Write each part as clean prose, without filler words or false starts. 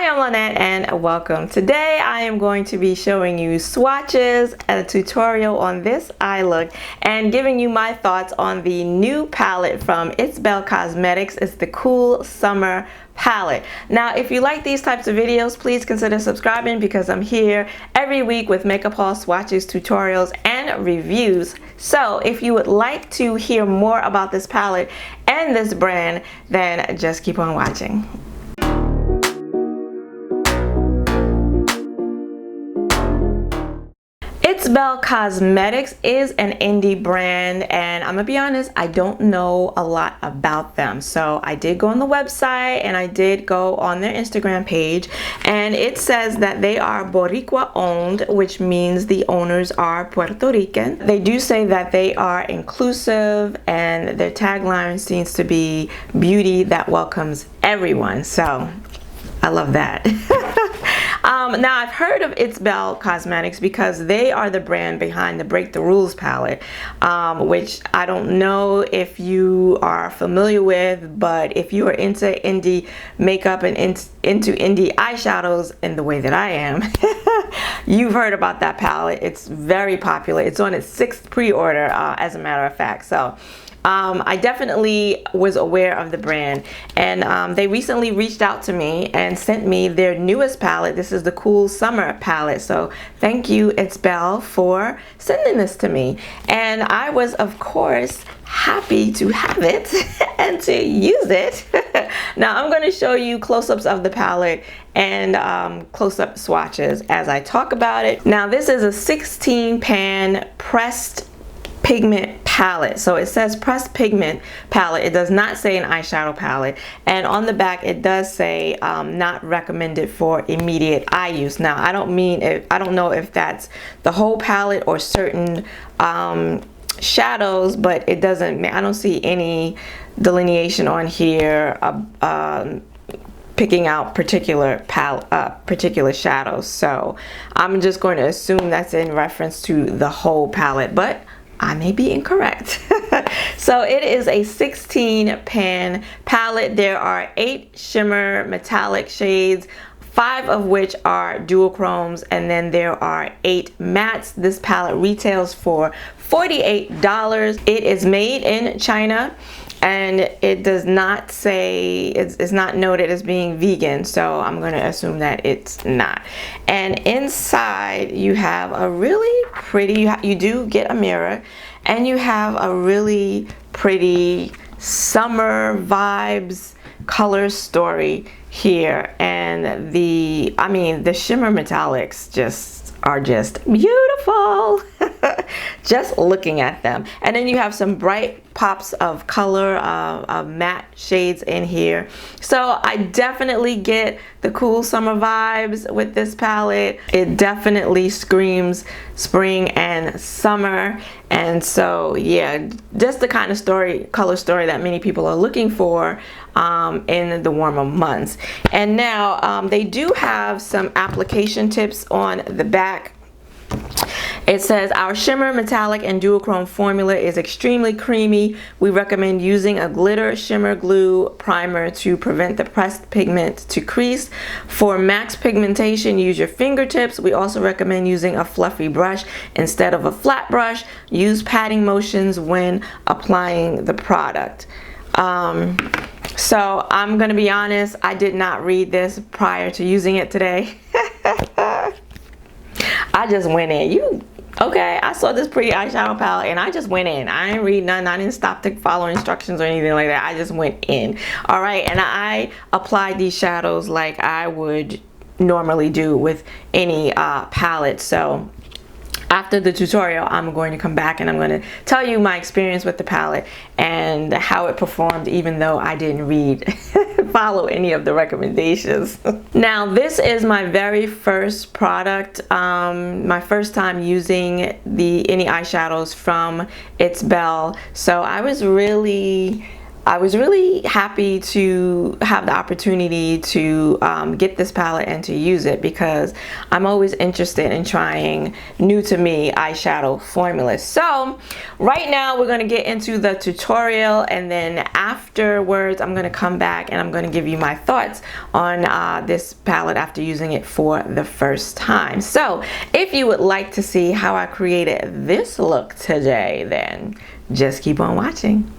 Hi, I'm Lynette and welcome. Today I am going to be showing you swatches and a tutorial on this eye look and giving you my thoughts on the new palette from It's Belle Cosmetics. It's the Cool Summer palette. Now, if you like these types of videos, please consider subscribing because I'm here every week with makeup hauls, swatches, tutorials, and reviews. So if you would like to hear more about this palette and this brand, then just keep on watching. It's Belle Cosmetics is an indie brand, and I'm gonna be honest, I don't know a lot about them. So I did go on the website and I did go on their Instagram page, and it says that they are Boricua owned, which means the owners are Puerto Rican. They do say that they are inclusive, and their tagline seems to be beauty that welcomes everyone. So I love that. Now, I've heard of It's Belle Cosmetics because they are the brand behind the Break the Rules palette, which I don't know if you are familiar with, but if you are into indie makeup and into indie eyeshadows in the way that I am, you've heard about that palette. It's very popular. It's on its 6th pre-order, as a matter of fact. So I definitely was aware of the brand, and they recently reached out to me and sent me their newest palette. This is the Cool Summer palette. So thank you, It's Belle, for sending this to me. And I was, of course, happy to have it and to use it. Now I'm going to show you close-ups of the palette and close-up swatches as I talk about it. Now, this is a 16 pan pressed pigment palette. So it says pressed pigment palette. It does not say an eyeshadow palette, and on the back it does say not recommended for immediate eye use. Now, I don't know if that's the whole palette or certain shadows, but it doesn't, I don't see any delineation on here picking out particular shadows. So I'm just going to assume that's in reference to the whole palette, but I may be incorrect. So it is a 16 pan palette. There are 8 shimmer metallic shades, 5 of which are duochromes, and then there are 8 mattes. This palette retails for $48. It is made in China, and it does not say, it's not noted as being vegan, so I'm going to assume that it's not. And inside you have a really pretty, you do get a mirror, and you have a really pretty summer vibes color story here. And the shimmer metallics are just beautiful. Just looking at them. And then you have some bright pops of color, of matte shades in here. So I definitely get the cool summer vibes with this palette. It definitely screams spring and summer. And so yeah, just the kind of color story that many people are looking for in the warmer months. And now they do have some application tips on the back. It says, our shimmer metallic and duochrome formula is extremely creamy. We recommend using a glitter shimmer glue primer to prevent the pressed pigment to crease. For max pigmentation, use your fingertips. We also recommend using a fluffy brush instead of a flat brush. Use patting motions when applying the product. So I'm gonna be honest, I did not read this prior to using it today. I just went in. Okay, I saw this pretty eyeshadow palette and I just went in. I didn't read none. I didn't stop to follow instructions or anything like that. I just went in. All right, and I applied these shadows like I would normally do with any palette. So after the tutorial, I'm going to come back and I'm going to tell you my experience with the palette and how it performed, even though I didn't follow any of the recommendations. Now, this is my very first product, my first time using any eyeshadows from It's Belle. So I was really I was really happy to have the opportunity to get this palette and to use it, because I'm always interested in trying new to me eyeshadow formulas. So right now we're going to get into the tutorial, and then afterwards I'm going to come back and I'm going to give you my thoughts on this palette after using it for the first time. So if you would like to see how I created this look today, then just keep on watching.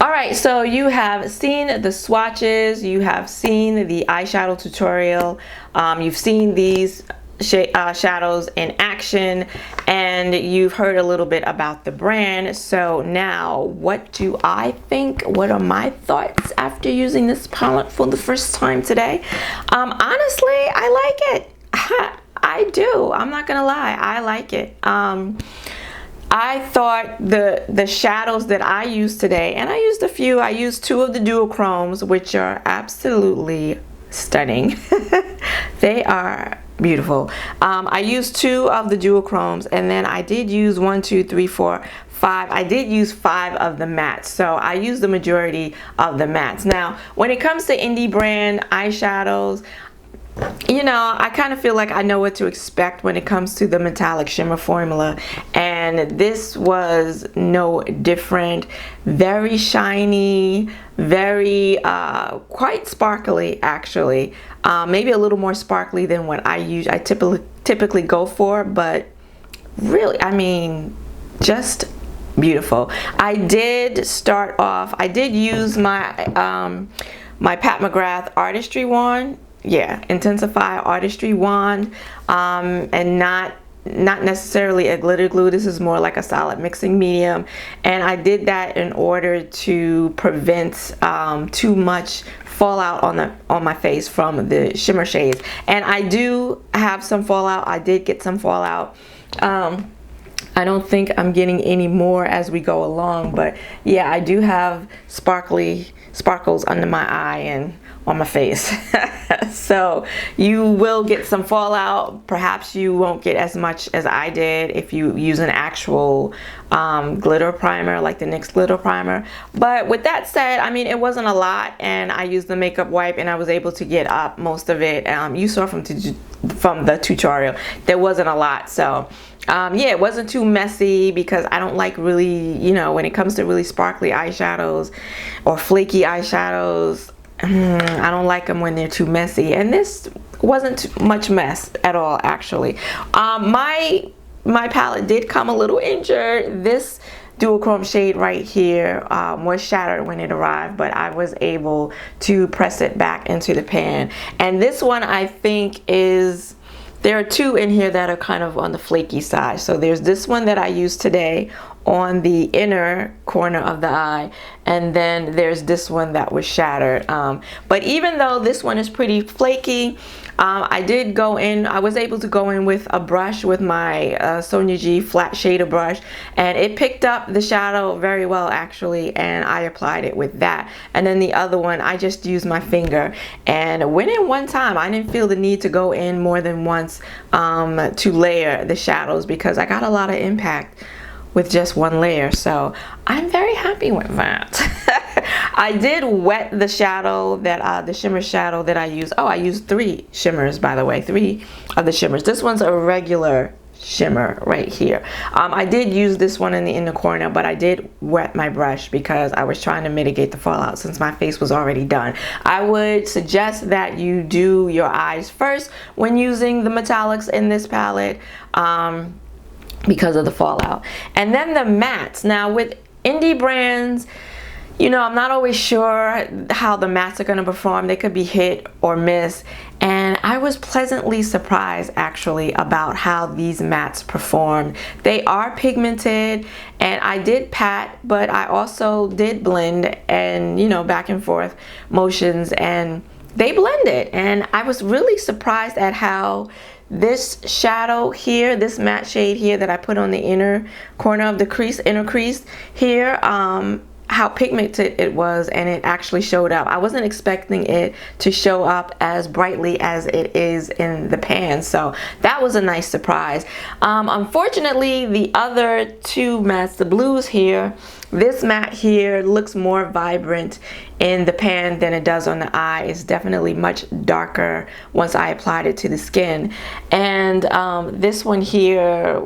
Alright, so you have seen the swatches, you have seen the eyeshadow tutorial, you've seen these shadows in action, and you've heard a little bit about the brand. So now, what do I think? What are my thoughts after using this palette for the first time today? Honestly, I like it. I do. I'm not gonna lie. I like it. I thought the shadows that I used today, and I used a few, I used 2 of the duochromes, which are absolutely stunning. They are beautiful. I used 2 of the duochromes, and then I did use 1, 2, 3, 4, 5. I did use 5 of the mattes, so I used the majority of the mattes. Now, when it comes to indie brand eyeshadows, you know, I kind of feel like I know what to expect when it comes to the metallic shimmer formula, and this was no different. Very shiny, very quite sparkly actually. Maybe a little more sparkly than what I typically go for, but really, I mean, just beautiful. I did use my my Pat McGrath Artistry wand. Yeah, Intensify Artistry wand, and not necessarily a glitter glue. This is more like a solid mixing medium, and I did that in order to prevent too much fallout on my face from the shimmer shades. And I do have some fallout. I did get some fallout. I don't think I'm getting any more as we go along, but yeah, I do have sparkles under my eye and on my face. So you will get some fallout. Perhaps you won't get as much as I did if you use an actual glitter primer, like the NYX glitter primer. But with that said, I mean, it wasn't a lot, and I used the makeup wipe and I was able to get up most of it. You saw from the tutorial there wasn't a lot, so yeah, it wasn't too messy, because I don't like really, you know, when it comes to really sparkly eyeshadows or flaky eyeshadows, I don't like them when they're too messy, and this wasn't much mess at all actually. My palette did come a little injured. This duochrome shade right here was shattered when it arrived, but I was able to press it back into the pan. And this one, I think, is, there are 2 in here that are kind of on the flaky side. So there's this one that I used today on the inner corner of the eye, and then there's this one that was shattered. But even though this one is pretty flaky, I was able to go in with a brush, with my Sonia G flat shader brush, and it picked up the shadow very well actually, and I applied it with that. And then the other one, I just used my finger and went in one time. I didn't feel the need to go in more than once to layer the shadows, because I got a lot of impact with just one layer, so I'm very happy with that. I did wet the shadow that the shimmer shadow that I used. Oh, I used 3 shimmers, by the way, 3 of the shimmers. This one's a regular shimmer right here. I did use this one in the inner corner, but I did wet my brush because I was trying to mitigate the fallout since my face was already done. I would suggest that you do your eyes first when using the metallics in this palette, because of the fallout. And then the mattes. Now with indie brands, you know, I'm not always sure how the mattes are going to perform. They could be hit or miss, and I was pleasantly surprised actually about how these mattes performed. They are pigmented, and I did pat, but I also did blend, and, you know, back and forth motions, and they blended. And I was really surprised at how this shadow here, this matte shade here that I put on the inner corner of the crease, inner crease here, how pigmented it was, and it actually showed up. I wasn't expecting it to show up as brightly as it is in the pan, so that was a nice surprise. Unfortunately, the other 2 mattes, the blues here, this matte here looks more vibrant in the pan than it does on the eye. It's definitely much darker once I applied it to the skin. And this one here,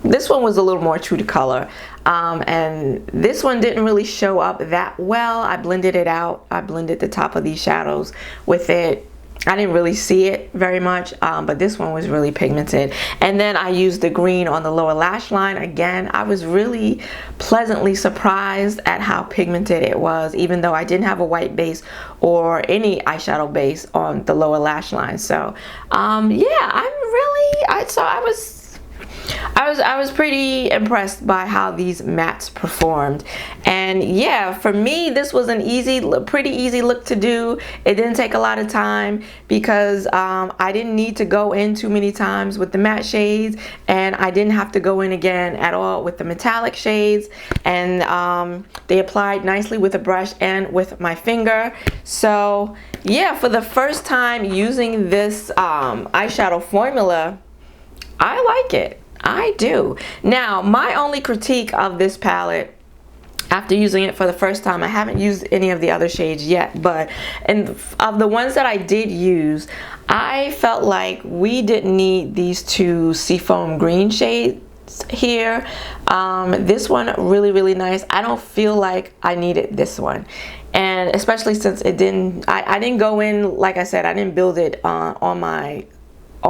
this one was a little more true to color. And this one didn't really show up that well. I blended it out. I blended the top of these shadows with it. I didn't really see it very much, but this one was really pigmented. And then I used the green on the lower lash line. Again, I was really pleasantly surprised at how pigmented it was, even though I didn't have a white base or any eyeshadow base on the lower lash line. So yeah, I was pretty impressed by how these mattes performed. And yeah, for me, this was an pretty easy look to do. It didn't take a lot of time because I didn't need to go in too many times with the matte shades, and I didn't have to go in again at all with the metallic shades. And they applied nicely with a brush and with my finger. So yeah, for the first time using this eyeshadow formula, I like it. I do. Now, my only critique of this palette, after using it for the first time, I haven't used any of the other shades yet, but of the ones that I did use, I felt like we didn't need these two seafoam green shades here. This one really nice. I don't feel like I needed this one, and especially since it didn't, I didn't go in, like I said, I didn't build it on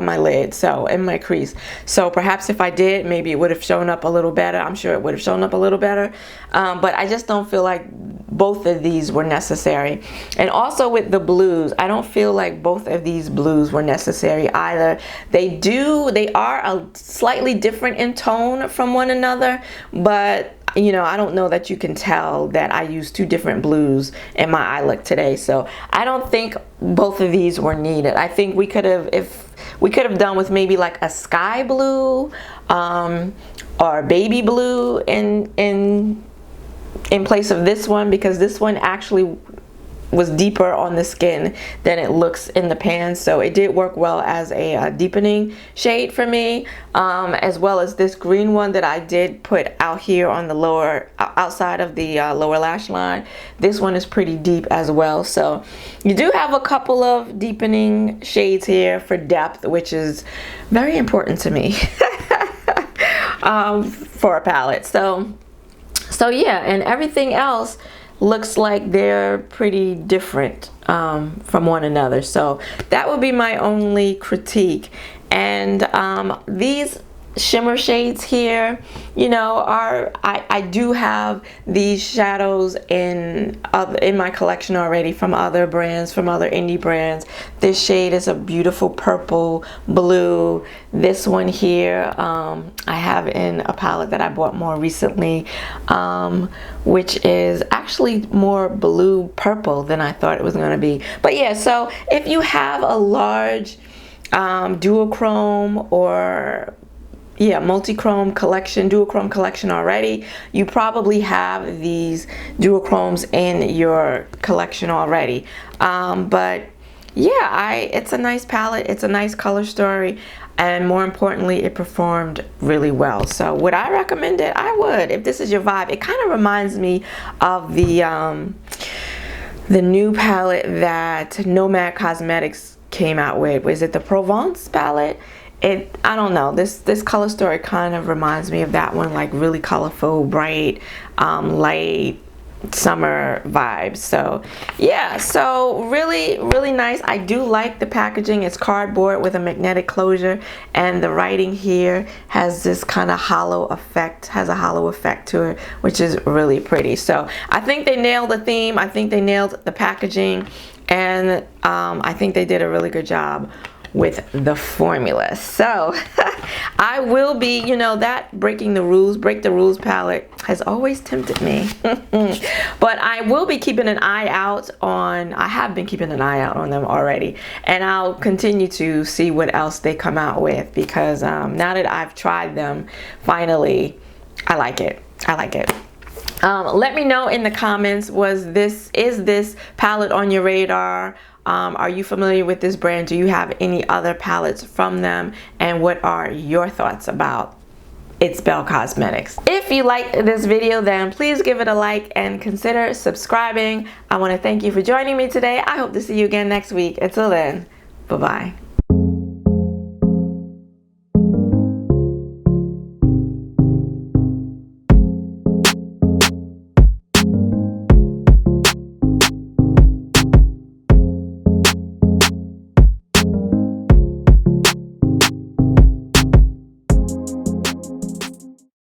my lid, so in my crease. So perhaps if I did, maybe it would have shown up a little better. I'm sure it would have shown up a little better, but I just don't feel like both of these were necessary. And also with the blues, I don't feel like both of these blues were necessary either. They are slightly different in tone from one another, but you know, I don't know that you can tell that I used two different blues in my eye look today. So I don't think both of these were needed. I think we could have, if we could have done with maybe like a sky blue or baby blue in place of this one, because this one actually was deeper on the skin than it looks in the pan. So it did work well as a deepening shade for me, as well as this green one that I did put out here on the lower outside of the lower lash line. This one is pretty deep as well. So you do have a couple of deepening shades here for depth, which is very important to me for a palette. So yeah, and everything else looks like they're pretty different from one another. So that would be my only critique. And these shimmer shades here, you know, I do have these shadows in my collection already from other brands, from other indie brands. This shade is a beautiful purple blue. This one here I have in a palette that I bought more recently, which is actually more blue purple than I thought it was going to be. But yeah, so if you have a large duochrome or multi-chrome collection, duochrome collection already, you probably have these duochromes in your collection already. But yeah, it's a nice palette, it's a nice color story, and more importantly, it performed really well. So would I recommend it? I would, if this is your vibe. It kind of reminds me of the new palette that Nomad Cosmetics came out with. Was it the Provence palette? I don't know, this color story kind of reminds me of that one, like really colorful, bright, light summer vibes. So yeah, so really nice. I do like the packaging. It's cardboard with a magnetic closure, and the writing here has this kind of hollow effect, to it, which is really pretty. So I think they nailed the theme, I think they nailed the packaging, and I think they did a really good job with the formula. So I will be, you know, that break the rules palette has always tempted me. But I will be keeping an eye out on, I have been keeping an eye out on them already, and I'll continue to see what else they come out with, because now that I've tried them, finally, I like it. Let me know in the comments, is this palette on your radar? Are you familiar with this brand? Do you have any other palettes from them? And what are your thoughts about It's Belle Cosmetics? If you liked this video, then please give it a like and consider subscribing. I want to thank you for joining me today. I hope to see you again next week. Until then, bye-bye.